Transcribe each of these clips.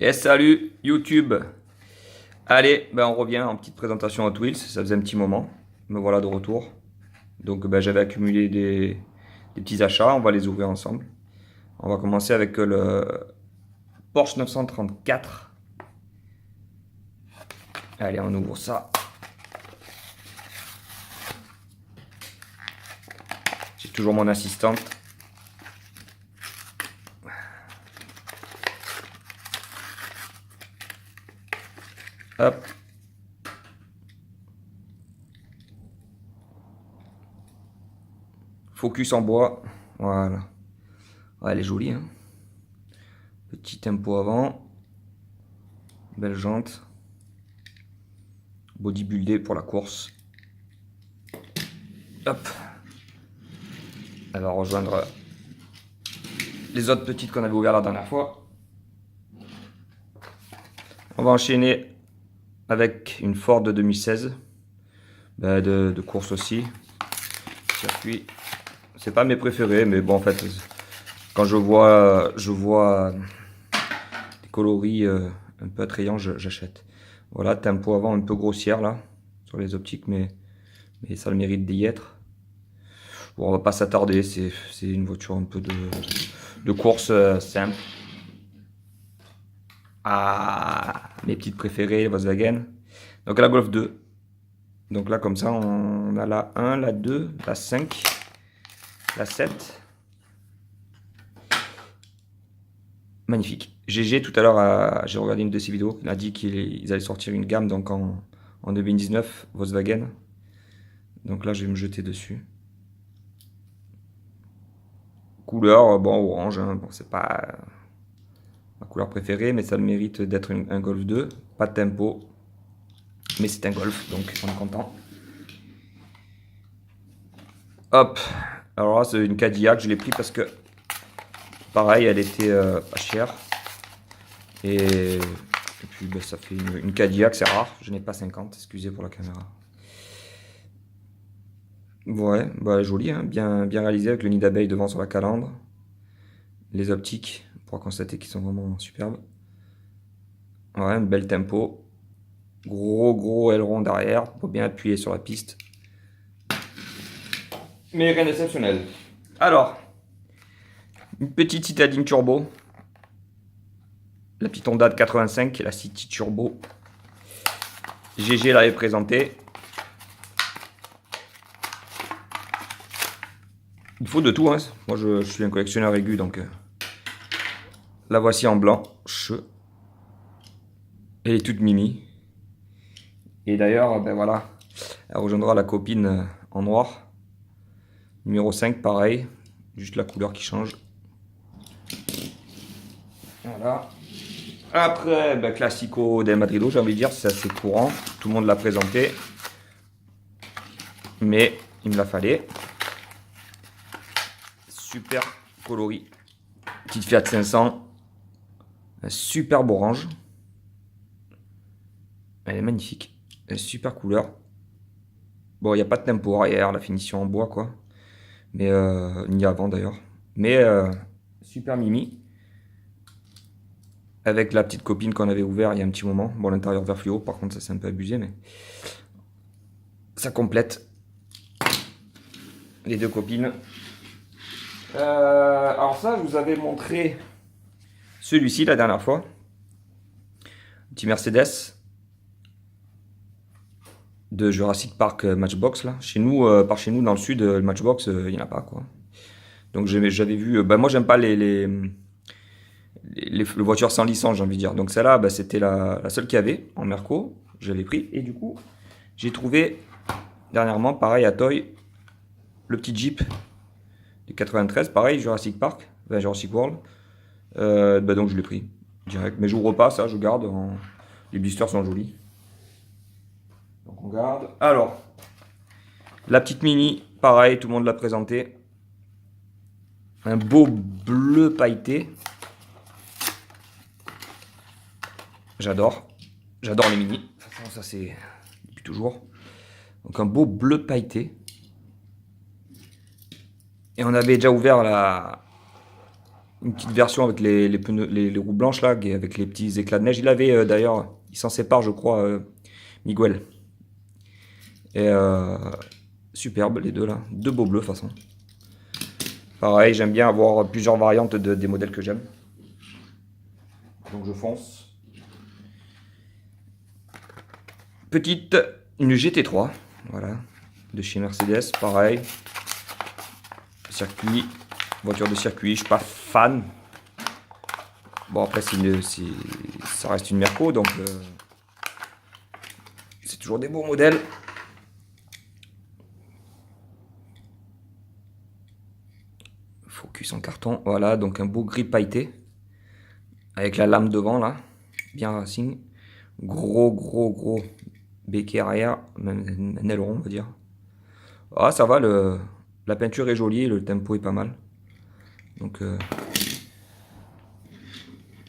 Et salut YouTube. Allez, on revient en petite présentation Hot Wheels, ça faisait un petit moment. Me voilà de retour. Donc j'avais accumulé des petits achats, on va les ouvrir ensemble. On va commencer avec le Porsche 934. Allez, on ouvre ça. J'ai toujours mon assistante. Hop. Focus en bois. Voilà. Ouais, elle est jolie, hein. Petit tempo avant. Belle jante. Bodybuildé pour la course. Hop. Elle va rejoindre les autres petites qu'on avait ouvertes la dernière fois. On va enchaîner avec une Ford de 2016. De course aussi. Circuit. C'est pas mes préférés, mais bon, en fait, quand je vois des coloris un peu attrayants, j'achète. Voilà, tempo avant un peu grossière là, sur les optiques, mais ça a le mérite d'y être. Bon, on va pas s'attarder, c'est une voiture un peu de course simple. Ah, mes petites préférées, Volkswagen. Donc la Golf 2. Donc là, comme ça, on a la 1, la 2, la 5, la 7. Magnifique. GG, tout à l'heure, j'ai regardé une de ses vidéos. Il a dit qu'ils allaient sortir une gamme donc en 2019, Volkswagen. Donc là, je vais me jeter dessus. Couleur, bon, orange. Hein. Bon, c'est pas ma couleur préférée, mais ça le mérite d'être un Golf 2. Pas de tempo, mais c'est un Golf, donc on est content. Hop. Alors là, c'est une Cadillac. Je l'ai pris parce que, pareil, elle était pas chère. Et puis ça fait une Cadillac, c'est rare. Je n'ai pas 50, excusez pour la caméra. Ouais, joli, hein, bien réalisé avec le nid d'abeille devant sur la calandre. Les optiques, on pourra constater qu'ils sont vraiment superbes. Ouais, un bel tempo. Gros aileron derrière pour bien appuyer sur la piste. Mais rien d'exceptionnel. Alors, une petite citadine turbo. La petite Honda de 85, la City Turbo. GG l'avait présentée. Il faut de tout, hein. Moi je suis un collectionneur aigu, donc la voici en blanc. Elle est toute mimi. Et d'ailleurs, voilà, elle rejoindra la copine en noir. Numéro 5, pareil, juste la couleur qui change. Voilà. Après, classico del Madrido, j'ai envie de dire, c'est assez courant. Tout le monde l'a présenté. Mais il me la fallait. Super coloris. Petite Fiat 500. Un superbe orange. Elle est magnifique. Elle est super couleur. Bon, il n'y a pas de tempo arrière, la finition en bois, quoi. Mais, ni avant d'ailleurs. Mais, super mimi. Avec la petite copine qu'on avait ouvert il y a un petit moment. Bon, l'intérieur vert fluo, par contre, ça c'est un peu abusé, mais ça complète les deux copines. Alors ça, je vous avais montré celui-ci la dernière fois. Petit Mercedes de Jurassic Park Matchbox là. Chez nous, par chez nous dans le sud, le Matchbox, il n'y en a pas quoi. Donc j'avais vu. Moi j'aime pas les voitures sans licence, j'ai envie de dire. Donc celle-là, c'était la seule qu'il y avait en Merco. J'avais pris et du coup j'ai trouvé dernièrement, pareil à Toy, le petit Jeep du 93, pareil Jurassic Park, Jurassic World. Donc je l'ai pris direct. Mais j'ouvre pas ça, je garde. Les blisters sont jolis. Donc on garde. Alors, la petite Mini, pareil, tout le monde l'a présenté. Un beau bleu pailleté. J'adore. J'adore les Mini. De toute façon, ça c'est depuis toujours. Donc un beau bleu pailleté. Et on avait déjà ouvert une petite version avec les pneus, les roues blanches là, avec les petits éclats de neige. Il avait d'ailleurs, il s'en sépare, je crois, Miguel. Et superbe les deux là, deux beaux bleus de toute façon. Pareil, j'aime bien avoir plusieurs variantes des modèles que j'aime. Donc je fonce. Petite, une GT3, voilà, de chez Mercedes, pareil. Circuit, voiture de circuit, je suis pas fan. Bon après ça reste une Merco, donc c'est toujours des beaux modèles. Focus en carton, voilà, donc un beau gris pailleté. Avec la lame devant là, bien racing. Gros béquet arrière, même un aileron on va dire. Ah ça va, la peinture est jolie, le tempo est pas mal. Donc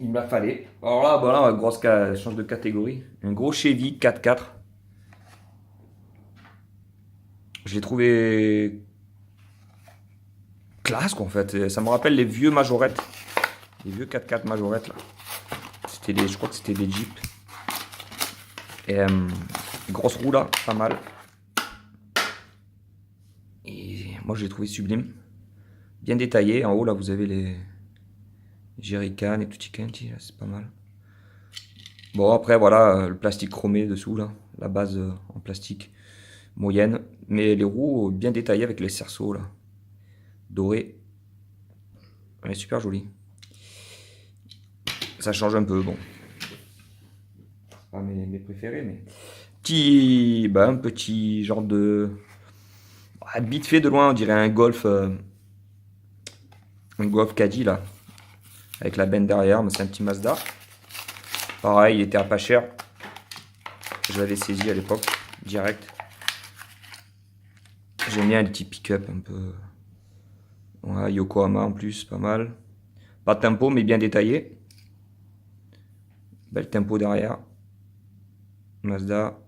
il me la fallait. Alors là, voilà, grosse change de catégorie. Un gros Chevy 4x4. Je l'ai trouvé classe quoi en fait. Ça me rappelle les vieux majorettes. Les vieux 4x4 majorettes là. Je crois que c'était des Jeeps. Et grosse roue là, pas mal. Et moi je l'ai trouvé sublime. Bien détaillé. En haut là vous avez les jerrycans et tutti quanti, c'est pas mal. Bon après voilà, le plastique chromé dessous là. La base en plastique moyenne. Mais les roues bien détaillées avec les cerceaux là. Dorés. Elle est super jolie. Ça change un peu, bon. Pas mes préférés, mais. Un petit genre de. Vite fait de loin, on dirait un Golf. Un Golf Caddy là. Avec la benne derrière, mais c'est un petit Mazda. Pareil, il était à pas cher. Je l'avais saisi à l'époque, direct. J'aime bien les petits pick-up un peu. Ouais, Yokohama en plus, pas mal. Pas de tempo, mais bien détaillé. Bel tempo derrière. Mazda,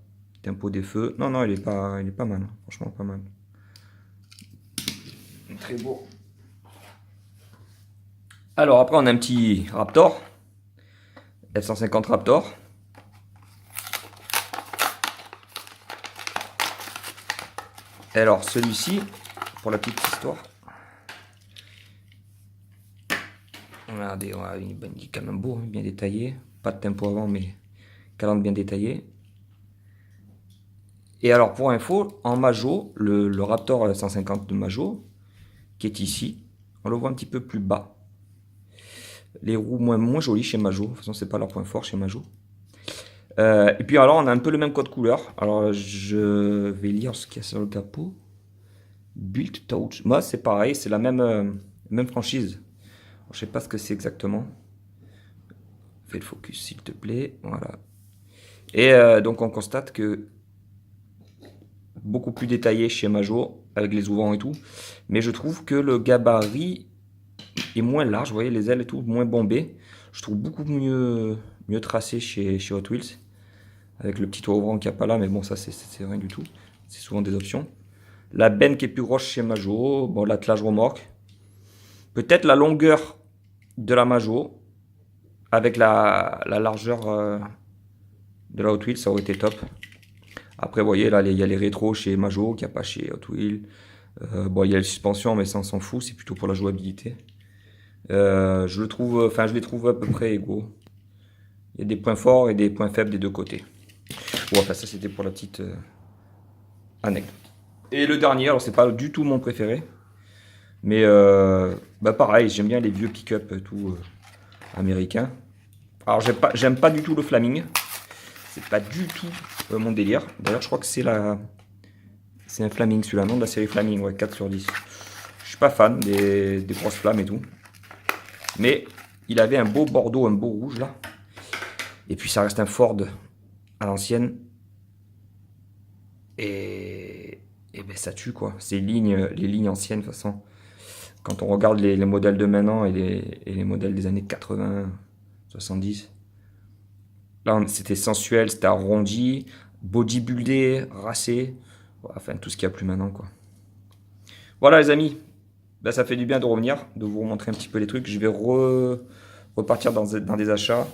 tempo des feux. Non, il est pas mal. Franchement, pas mal. Très beau. Alors après, on a un petit Raptor. F-150 Raptor. Et alors, celui-ci, pour la petite histoire. Regardez, il est quand même beau, bien détaillé. Pas de tempo avant, mais calandre bien détaillé. Et alors, pour info, en Majo, le Raptor 150 de Majo, qui est ici, on le voit un petit peu plus bas. Les roues moins jolies chez Majo. De toute façon, c'est pas leur point fort chez Majo. Et puis alors, on a un peu le même code couleur. Alors, je vais lire ce qu'il y a sur le capot. Built Touch. Moi, c'est pareil, c'est la même franchise. Alors, je sais pas ce que c'est exactement. Fais le focus, s'il te plaît. Voilà. Et donc, on constate que beaucoup plus détaillé chez Majo, avec les ouvrants et tout. Mais je trouve que le gabarit est moins large. Vous voyez, les ailes et tout, moins bombé. Je trouve beaucoup mieux tracé chez Hot Wheels. Avec le petit toit ouvrant qu'il n'y a pas là, mais bon, ça, c'est rien du tout. C'est souvent des options. La benne qui est plus grosse chez Majo. Bon, l'attelage remorque. Peut-être la longueur de la Majo. Avec la largeur de la Hot Wheels, ça aurait été top. Après, vous voyez, là, il y a les rétros chez Majo, qu'il n'y a pas chez Hot Wheels. Bon, il y a les suspensions, mais ça, on s'en fout. C'est plutôt pour la jouabilité. Je les trouve à peu près égaux. Il y a des points forts et des points faibles des deux côtés. Bon, enfin, ça, c'était pour la petite anecdote. Et le dernier, alors, c'est pas du tout mon préféré. Mais, pareil, j'aime bien les vieux pick-up tout américains. Alors, j'aime pas du tout le Flaming. C'est pas du tout mon délire. D'ailleurs, je crois que c'est un Flaming celui-là, non, de la série Flaming, ouais, 4 sur 10. Je suis pas fan des grosses flammes et tout. Mais il avait un beau bordeaux, un beau rouge là. Et puis ça reste un Ford à l'ancienne. Et ben ça tue quoi. Les lignes anciennes de toute façon. Quand on regarde les modèles de maintenant et les modèles des années 80, 70. Là c'était sensuel, c'était arrondi, bodybuildé, racé. Enfin tout ce qu'il y a plus maintenant quoi. Voilà les amis. bah, ça fait du bien de revenir, de vous montrer un petit peu les trucs. Je vais repartir dans des achats.